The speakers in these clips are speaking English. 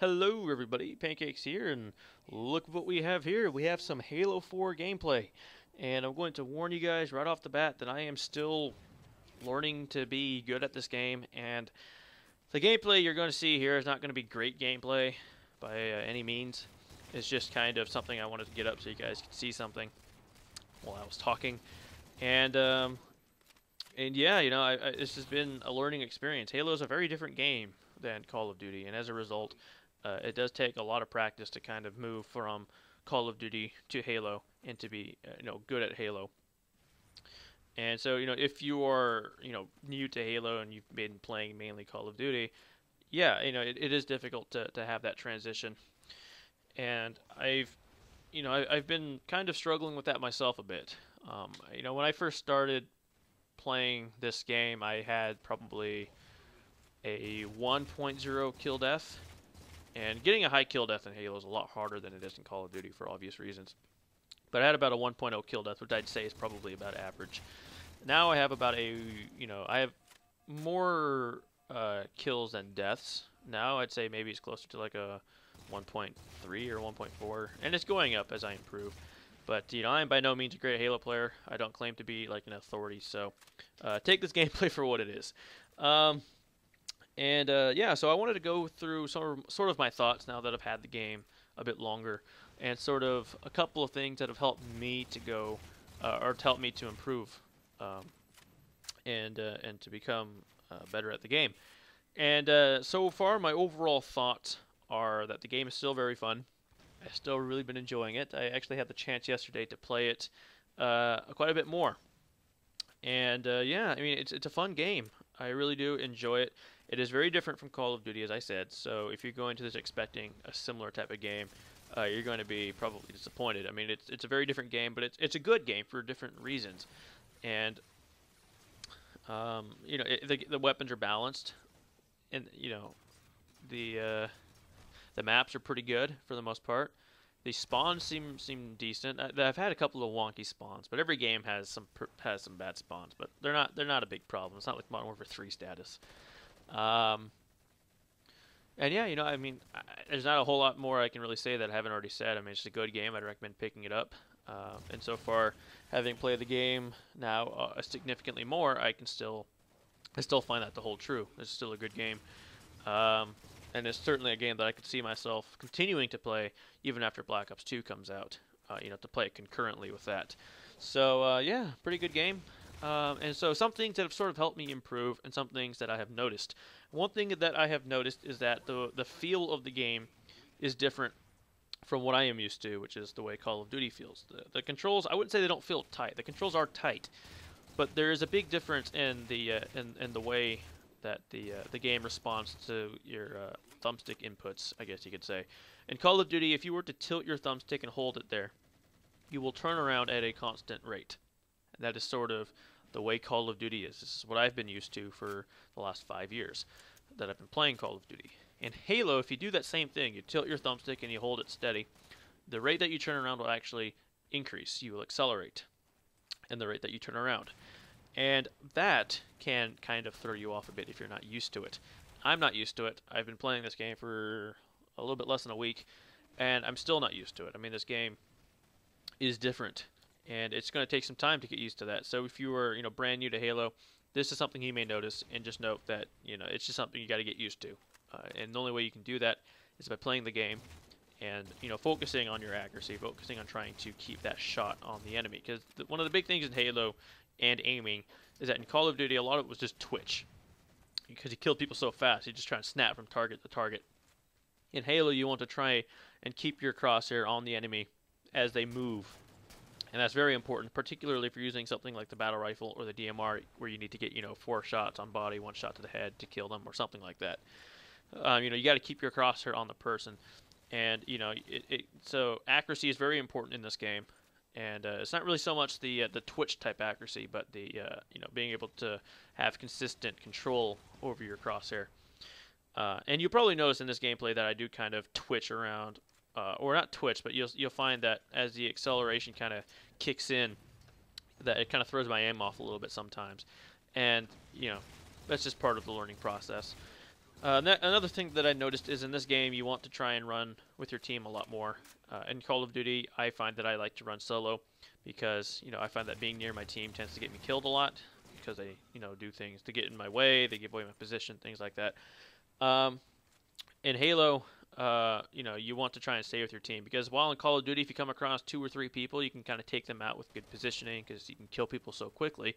Hello everybody, Pancakes here, and look what we have here. We have some Halo 4 gameplay. And I'm going to warn you guys right off the bat that I am still learning to be good at this game, and the gameplay you're going to see here is not going to be great gameplay by any means. It's just kind of something I wanted to get up so you guys could see something while I was talking. And yeah, this has been a learning experience. Halo is a very different game than Call of Duty, and as a result, it does take a lot of practice to kind of move from Call of Duty to Halo and to be good at Halo. And so if you are new to Halo and you've been playing mainly Call of Duty, yeah, it is difficult to have that transition. And I've been kind of struggling with that myself a bit. When I first started playing this game, I had probably a 1.0 kill death. And getting a high kill death in Halo is a lot harder than it is in Call of Duty for obvious reasons. But I had about a 1.0 kill death, which I'd say is probably about average. Now I have about I have more kills than deaths. Now I'd say maybe it's closer to like a 1.3 or 1.4, and it's going up as I improve. But I am by no means a great Halo player. I don't claim to be like an authority, so take this gameplay for what it is. Yeah, so I wanted to go through sort of my thoughts now that I've had the game a bit longer, and sort of a couple of things that have helped me to go, or to help me to improve, and to become better at the game. And so far, my overall thoughts are that the game is still very fun. I've still really been enjoying it. I actually had the chance yesterday to play it quite a bit more. And yeah, I mean, it's a fun game. I really do enjoy it. It is very different from Call of Duty, as I said. So if you're going to this expecting a similar type of game, you're going to be probably disappointed. I mean, it's a very different game, but it's a good game for different reasons. And the weapons are balanced, and the maps are pretty good for the most part. The spawns seem decent. I've had a couple of wonky spawns, but every game has some bad spawns. But they're not a big problem. It's not like Modern Warfare 3 status. Um, and yeah, I mean, there's not a whole lot more I can really say that I haven't already said. I mean, it's a good game. I'd recommend picking it up. And so far, having played the game now significantly more, I still find that to hold true. It's still a good game. And it's certainly a game that I could see myself continuing to play even after Black Ops 2 comes out. To play it concurrently with that. So yeah, pretty good game. And so some things that have sort of helped me improve, and some things that I have noticed. One thing that I have noticed is that the feel of the game is different from what I am used to, which is the way Call of Duty feels. The controls, I wouldn't say they don't feel tight. The controls are tight, but there is a big difference in the way that the game responds to your thumbstick inputs, I guess you could say. In Call of Duty, if you were to tilt your thumbstick and hold it there, you will turn around at a constant rate. And that is sort of the way Call of Duty is. This is what I've been used to for the last 5 years that I've been playing Call of Duty. In Halo, if you do that same thing, you tilt your thumbstick and you hold it steady, the rate that you turn around will actually increase. You will accelerate in the rate that you turn around. And that can kind of throw you off a bit if you're not used to it. I'm not used to it. I've been playing this game for a little bit less than a week, and I'm still not used to it. I mean, this game is different, and it's going to take some time to get used to that. So if you are, brand new to Halo, this is something you may notice, and just note that, it's just something you got to get used to. And the only way you can do that is by playing the game and, focusing on your accuracy, focusing on trying to keep that shot on the enemy. Because one of the big things in Halo and aiming is that in Call of Duty, a lot of it was just twitch. Because you killed people so fast, you just try and snap from target to target. In Halo, you want to try and keep your crosshair on the enemy as they move. And that's very important, particularly if you're using something like the battle rifle or the DMR, where you need to get, 4 shots on body, 1 shot to the head to kill them, or something like that. You got to keep your crosshair on the person. And, so accuracy is very important in this game. And it's not really so much the twitch type accuracy, but the being able to have consistent control over your crosshair. And you'll probably notice in this gameplay that I do kind of twitch around, or not twitch, but you'll find that as the acceleration kind of kicks in, that it kind of throws my aim off a little bit sometimes, and that's just part of the learning process. Another thing that I noticed is in this game you want to try and run with your team a lot more. In Call of Duty, I find that I like to run solo because I find that being near my team tends to get me killed a lot because they do things to get in my way, they give away my position, things like that. In Halo, you want to try and stay with your team because while in Call of Duty, if you come across 2 or 3 people, you can kind of take them out with good positioning because you can kill people so quickly.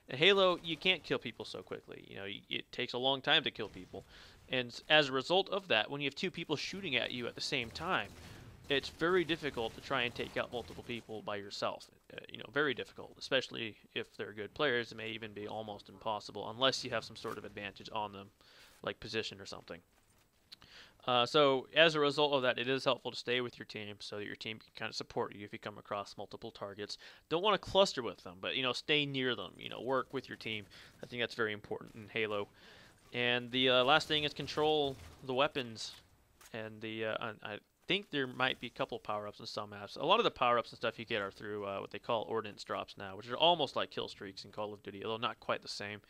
In Halo, you can't kill people so quickly. It takes a long time to kill people. And as a result of that, when you have 2 people shooting at you at the same time, it's very difficult to try and take out multiple people by yourself. Very difficult, especially if they're good players. It may even be almost impossible unless you have some sort of advantage on them, like position or something. So as a result of that, it is helpful to stay with your team so that your team can kind of support you if you come across multiple targets. Don't want to cluster with them, but stay near them. Work with your team. I think that's very important in Halo. And the last thing is control the weapons. And I think there might be a couple power-ups in some maps. A lot of the power-ups and stuff you get are through what they call ordnance drops now, which are almost like kill streaks in Call of Duty, although not quite the same.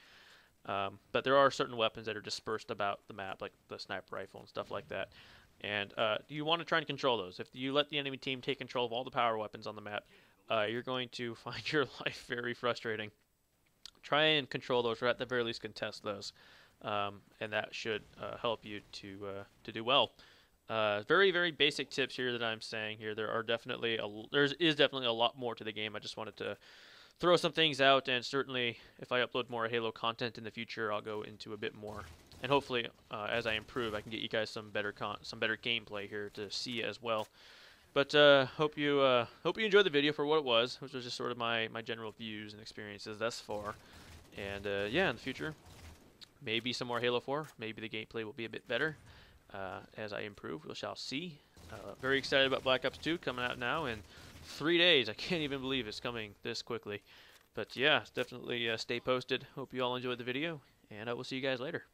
But there are certain weapons that are dispersed about the map, like the sniper rifle and stuff like that. And you want to try and control those. If you let the enemy team take control of all the power weapons on the map, you're going to find your life very frustrating. Try and control those, or at the very least contest those. And that should help you to do well. Very, very basic tips here that I'm saying here. There is definitely a lot more to the game. I just wanted to throw some things out, and certainly if I upload more Halo content in the future, I'll go into a bit more. And hopefully, as I improve, I can get you guys some better gameplay here to see as well. But hope you enjoyed the video for what it was, which was just sort of my general views and experiences thus far. And yeah, in the future, maybe some more Halo 4. Maybe the gameplay will be a bit better as I improve. We shall see. Very excited about Black Ops 2 coming out now in 3 days. I can't even believe it's coming this quickly. But yeah, definitely stay posted. Hope you all enjoyed the video, and I will see you guys later.